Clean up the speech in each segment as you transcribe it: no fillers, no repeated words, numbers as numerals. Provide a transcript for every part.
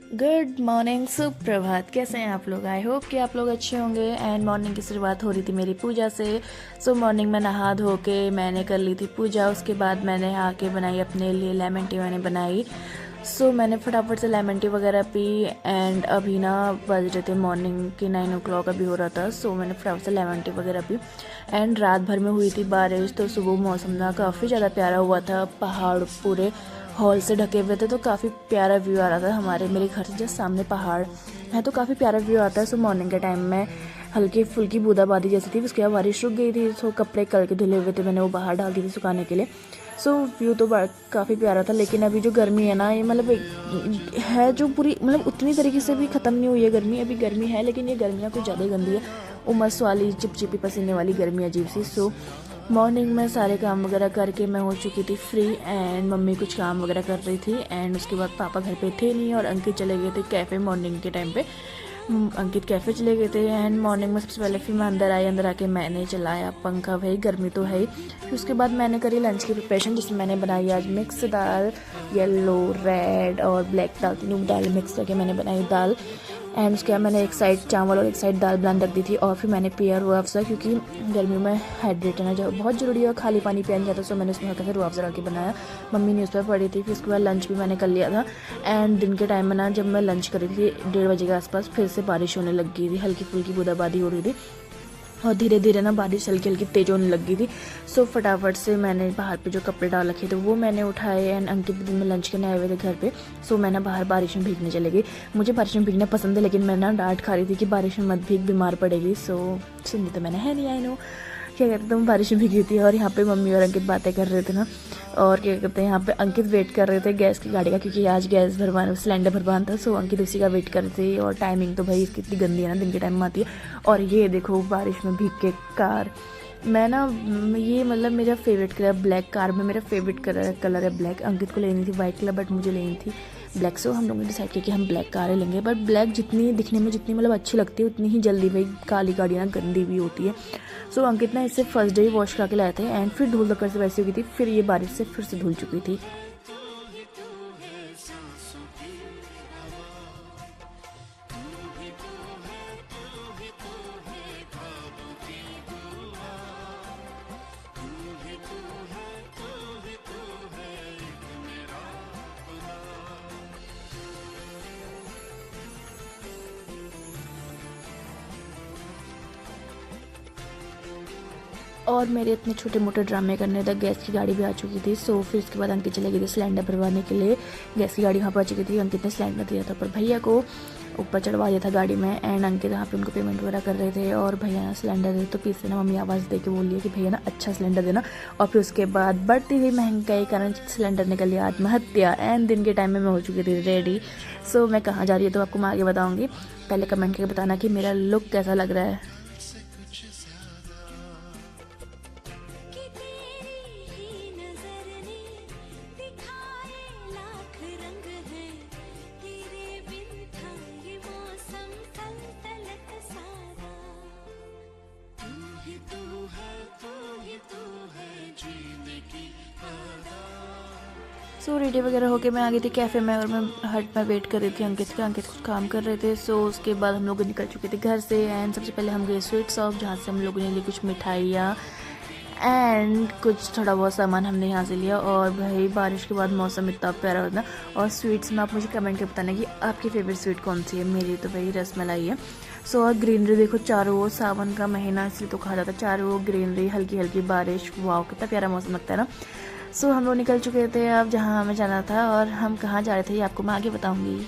Good morning, सुप्रभात। कैसे हैं आप लोग? आई होप कि आप लोग अच्छे होंगे। एंड मॉर्निंग की शुरुआत हो रही थी मेरी पूजा से। सो मॉर्निंग में नहा धो के मैंने कर ली थी पूजा। उसके बाद मैंने आके बनाई अपने लिए लेमन टी। मैंने बनाई। सो मैंने फटाफट से लेमन टी वगैरह पी। एंड अभी ना बज रहे थे मॉर्निंग के 9 o'clock अभी हो रहा था। सो मैंने फटाफट से लेमन टी वगैरह पी। एंड रात भर में हुई थी बारिश, तो सुबह मौसम ना काफ़ी ज़्यादा प्यारा हुआ था। पहाड़ पूरे हॉल से ढके हुए थे, तो काफ़ी प्यारा व्यू आ रहा था। मेरे घर से जस्ट सामने पहाड़ है, तो काफ़ी प्यारा व्यू आता है। सो मॉर्निंग के टाइम में हल्की फुल्की बूंदाबांदी जैसी थी। उसके बाद बारिश रुक गई थी। सो कपड़े कल के धुले हुए थे, मैंने वो बाहर डाल दिए थे सुखाने के लिए। सो व्यू तो काफ़ी प्यारा था। लेकिन अभी जो गर्मी है ना, ये मतलब है जो पूरी, मतलब उतनी तरीके से भी ख़त्म नहीं हुई है गर्मी। अभी गर्मी है, लेकिन ये गर्मियाँ कुछ ज़्यादा ही गंदी है। उमस वाली, चिपचिपी पसीने वाली गर्मी अजीब सी। सो मॉर्निंग में सारे काम वगैरह करके मैं हो चुकी थी फ्री। एंड मम्मी कुछ काम वगैरह कर रही थी। एंड उसके बाद पापा घर पे थे नहीं, और अंकित चले गए थे कैफ़े। मॉर्निंग के टाइम पे अंकित कैफ़े चले गए थे। एंड मॉर्निंग में सबसे पहले फिर मैं अंदर आई। अंदर आके मैंने चलाया पंखा, भाई गर्मी तो है ही। फिर उसके बाद मैंने करी लंच की प्रिपरेशन, जिसमें मैंने बनाई आज मिक्स दाल। येलो, रेड और ब्लैक दाल, तीनों दाल मिक्स करके मैंने बनाई दाल। एंड उसके बाद मैंने एक साइड चावल और एक साइड दाल बना रख दी थी। और फिर मैंने पिया रूह अफ़ज़ा, क्योंकि गर्मियों में हाइड्रेट रहना जो बहुत ज़रूरी है। खाली पानी पिया नहीं जाता। सो मैंने उसमें हल्का सा रूह अफ़ज़ा डाल के बनाया। मम्मी न्यूज़ पेपर पढ़ी थी। फिर उसके बाद लंच भी मैंने कर लिया था। एंड दिन के टाइम में ना, जब मैं लंच कर रही थी 1:30 के आसपास, फिर से बारिश होने लग गई थी। हल्की फुल्की बूंदाबांदी हो रही थी, और धीरे धीरे ना बारिश हल्की हल्की तेज होने लग गई थी। सो फटाफट से मैंने बाहर पे जो कपड़े डाल रखे थे वो मैंने उठाए। एंड अंकित दिन में लंच करने आए हुए थे घर पे। सो मैं ना बाहर बारिश में भीगने चले गई। मुझे बारिश में भीगना पसंद है, लेकिन मैं ना डांट खा रही थी कि बारिश में मत भीग, बीमार पड़ेगी। सो सुननी तो मैंने है नहीं, आई नो क्या कहते, तुम बारिश में भीगी थी। और यहाँ पे मम्मी और अंकित बातें कर रहे थे ना। और क्या कहते हैं, यहाँ पे अंकित वेट कर रहे थे गैस की गाड़ी का, क्योंकि आज गैस भरवाना, सिलेंडर भरवाना था। सो अंकित उसी का वेट कर रहे थे। और टाइमिंग तो भाई इसकी इतनी गंदी है ना, दिन के टाइम में आती है। और ये देखो बारिश में भीग के कार। मैं ना, ये मतलब मेरा फेवरेट कलर ब्लैक। कार में मेरा फेवरेट कलर है ब्लैक। अंकित को लेनी थी वाइट कलर, बट मुझे लेनी थी ब्लैक। सो हम लोगों ने डिसाइड किया कि हम ब्लैक कारें लेंगे। बट ब्लैक जितनी दिखने में, जितनी मतलब अच्छी लगती है, उतनी ही जल्दी भाई काली गाड़ियाँ गंदी भी होती है। सो अंकित ना इससे फर्स्ट डे ही वॉश करा के लाए थे। एंड फिर धूल धक्कर से वैसी हो गई थी। फिर ये बारिश से फिर से धुल चुकी थी। और मेरे इतने छोटे मोटे ड्रामे करने तक गैस की गाड़ी भी आ चुकी थी। सो फिर इसके बाद अंकित चले गए थे सिलेंडर भरवाने के लिए। गैस की गाड़ी वहाँ पर आ चुकी थी। अंकित ने सिलेंडर दिया था, पर भैया को ऊपर चढ़वा दिया था गाड़ी में। एंड अंकित यहाँ पे उनको पेमेंट वगैरह कर रहे थे। और भैया ना सिलेंडर दे, तो पीछे ना मम्मी आवाज़ दे के बोल रही है कि भैया ना अच्छा सिलेंडर देना। और फिर उसके बाद बढ़ती हुई महंगाई के कारण सिलेंडर निकल लिया आत्महत्या। एंड दिन के टाइम में मैं हो चुकी थी रेडी। सो मैं कहाँ जा रही हूँ तो आपको मैं आगे बताऊँगी। पहले कमेंट करके बताना कि मेरा लुक कैसा लग रहा है। सो रेडी वगैरह होके मैं आ गई थी कैफ़े में। और मैं हट में वेट कर रही थी अंकित का। अंकित कुछ काम कर रहे थे। सो उसके बाद हम लोग निकल चुके थे घर से। एंड सबसे पहले हम गए स्वीट शॉप, जहाँ से हम लोगों ने ली कुछ मिठाइयाँ एंड कुछ थोड़ा बहुत सामान हमने यहाँ से लिया। और भाई बारिश के बाद मौसम इतना प्यारा होता है। और स्वीट्स में आप मुझे कमेंट करके बताना कि आपकी फेवरेट स्वीट कौन सी है। मेरी तो भाई रसमलाई है। सो और ग्रीनरी देखो चारों ओर, सावन का महीना इसलिए तो कहा जाता है। चारों ओर ग्रीनरी, हल्की हल्की बारिश, वाह कितना प्यारा मौसम लगता है ना। सो हम लोग निकल चुके थे अब जहाँ हमें जाना था। और हम कहाँ जा रहे थे ये आपको मैं आगे बताऊँगी।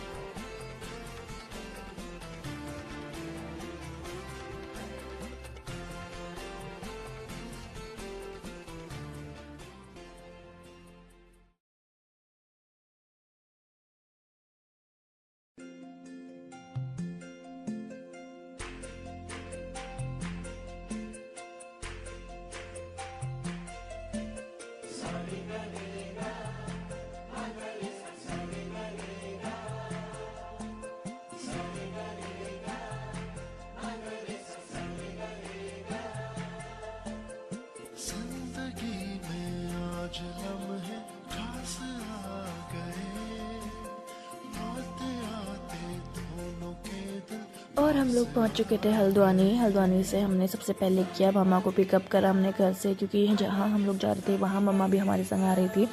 और हम लोग पहुंच चुके थे हल्द्वानी से हमने सबसे पहले किया मम्मा को पिकअप करा हमने घर से, क्योंकि जहाँ हम लोग जा रहे थे वहाँ मम्मा भी हमारे संग आ रही थी।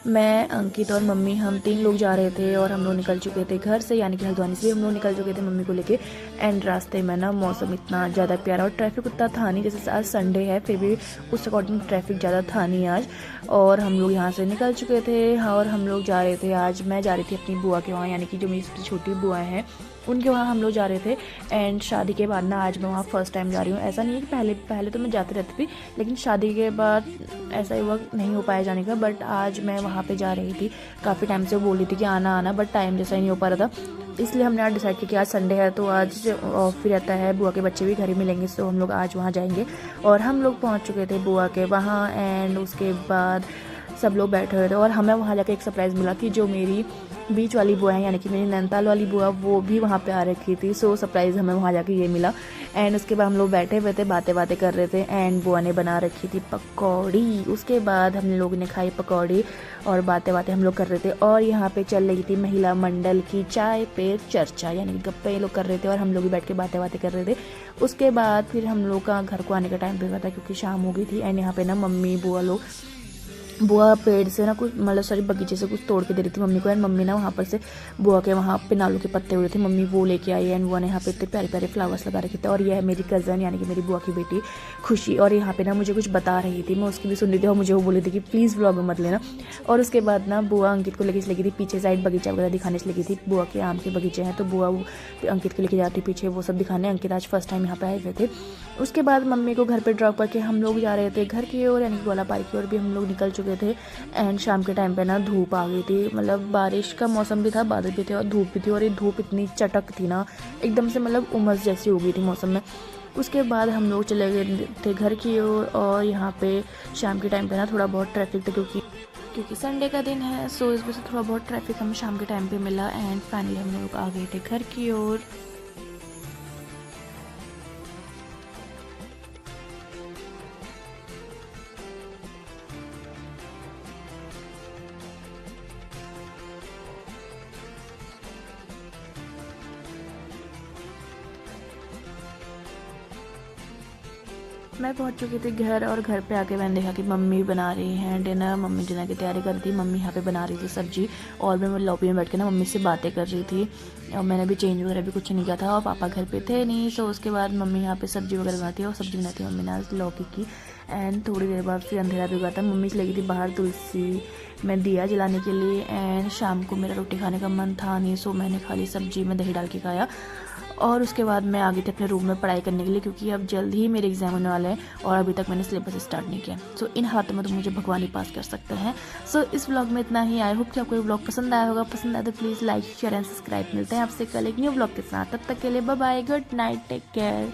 मैं, अंकित और मम्मी हम 3 लोग जा रहे थे और हम लोग निकल चुके थे घर से, यानी कि हल्द्वानी से हम लोग निकल चुके थे मम्मी को लेके। एंड रास्ते में ना मौसम इतना ज़्यादा प्यारा और ट्रैफिक उतना था नहीं, जैसे आज संडे है फिर भी उस अकॉर्डिंग ट्रैफिक ज़्यादा था नहीं आज। और हम लोग यहाँ से निकल चुके थे। हाँ, और हम लोग जा रहे थे, आज मैं जा रही थी अपनी बुआ के वहाँ, यानी कि जो मेरी सबसे छोटी बुआ हैं उनके वहाँ हम लोग जा रहे थे। एंड शादी के बाद ना आज मैं वहाँ फ़र्स्ट टाइम जा रही हूँ। ऐसा नहीं है कि पहले तो मैं जाती रहती थी, लेकिन शादी के बाद ऐसा ही वक्त नहीं हो पाया जाने का। बट आज मैं वहाँ पे जा रही थी, काफ़ी टाइम से वो बोल रही थी कि आना, बट टाइम जैसा ही नहीं हो पा रहा था। इसलिए हमने आज डिसाइड किया कि आज संडे है तो आज ऑफ भी रहता है, बुआ के बच्चे भी घर ही मिलेंगे, तो हम लोग आज वहाँ जाएंगे। और हम लोग पहुँच चुके थे बुआ के वहाँ। एंड उसके बाद सब लोग बैठे हुए थे और हमें वहाँ जाकर एक सरप्राइज़ मिला कि जो मेरी बीच वाली बुआ है, यानी कि मेरी नैनीताल वाली बुआ, वो भी वहाँ पे आ रखी थी। सो सरप्राइज़ हमें वहाँ जाके ये मिला। एंड उसके बाद हम लोग बैठे हुए थे, बातें कर रहे थे। एंड बुआ ने बना रखी थी पकौड़ी। उसके बाद हम लोगों ने खाई पकौड़ी और बातें हम लोग कर रहे थे। और यहाँ पे चल रही थी महिला मंडल की चाय पे चर्चा, यानी कि गप्पे ये लोग कर रहे थे और हम लोग भी बैठ के बातें कर रहे थे। उसके बाद फिर हम लोग का घर को आने का टाइम भी हुआ था, क्योंकि शाम हो गई थी। एंड यहाँ पे ना मम्मी बुआ पेड़ से ना कुछ, मतलब सॉरी, बगीचे से कुछ तोड़ के दे रही थी मम्मी को। एंड मम्मी ना वहाँ पर से बुआ के वहाँ पे नालों के पत्ते उड़े थे, मम्मी वो लेके आई। एंड बुआ ने यहाँ पे इतने प्यारे प्यारे फ्लावर्स लगा रखे थे। और यह है मेरी कज़न, यानी कि मेरी बुआ की बेटी खुशी। और यहाँ पे ना मुझे कुछ बता रही थी, मैं उसकी भी सुन रही थी और मुझे वो बोली थी कि प्लीज़ व्लॉग में मत लेना। और उसके बाद ना बुआ अंकित को लेके चली गई थी पीछे साइड, बगीचा वगैरह दिखाने चली गई थी। बुआ के आम के बगीचे हैं तो बुआ अंकित को लेके जाती पीछे वो सब दिखाने। अंकित आज फर्स्ट टाइम यहाँ पे आए हुए थे। उसके बाद मम्मी को घर पे ड्रॉप करके हम लोग जा रहे थे घर की ओर, यानी कि गोला पार्क की ओर भी हम लोग निकल चुके थे। एंड शाम के टाइम पे ना धूप आ गई थी, मतलब बारिश का मौसम भी था, बादल भी थे और धूप भी थी। और ये धूप इतनी चटक थी ना, एकदम से मतलब उमस जैसी हो गई थी मौसम में। उसके बाद हम लोग चले गए थे घर की ओर। और यहाँ पे शाम के टाइम पे ना थोड़ा बहुत ट्रैफिक था, क्योंकि संडे का दिन है। सो इस वजह से थोड़ा बहुत ट्रैफिक हमें शाम के टाइम पे मिला। एंड फाइनली हम लोग आ गए थे घर की ओर। मैं पहुंच चुकी थी घर, और घर पे आके मैंने देखा कि मम्मी बना रही हैं डिनर। मम्मी डिनर की तैयारी कर रही थी। मम्मी यहाँ पे बना रही थी सब्जी और मैं लॉबी में बैठ के ना मम्मी से बातें कर रही थी। और मैंने भी चेंज वगैरह भी कुछ नहीं किया था और पापा घर पे थे नहीं। सो उसके बाद मम्मी यहाँ पे सब्जी वगैरह बनाती है और सब्जी बनाती है मम्मी ने आज लौकी की। एंड थोड़ी देर बाद फिर अंधेरा भी हुआ था। मम्मी चली गई थी बाहर तुलसी में दिया जलाने के लिए। एंड शाम को मेरा रोटी खाने का मन था नहीं, सो मैंने खाली सब्जी में दही डाल के खाया। और उसके बाद मैं आ गई थी अपने रूम में पढ़ाई करने के लिए, क्योंकि अब जल्द ही मेरे एग्जाम होने वाले हैं और अभी तक मैंने सिलेबस स्टार्ट नहीं किया। सो इन हाथों में तो मुझे भगवान ही पास कर सकते हैं। सो इस व्लॉग में इतना ही। आई होप कि आपको ये व्लॉग पसंद आया होगा। पसंद आया तो please like share and subscribe. मिलते हैं आपसे कल एक न्यू व्लॉग के साथ। तब तक के लिए bye bye, good night, take care.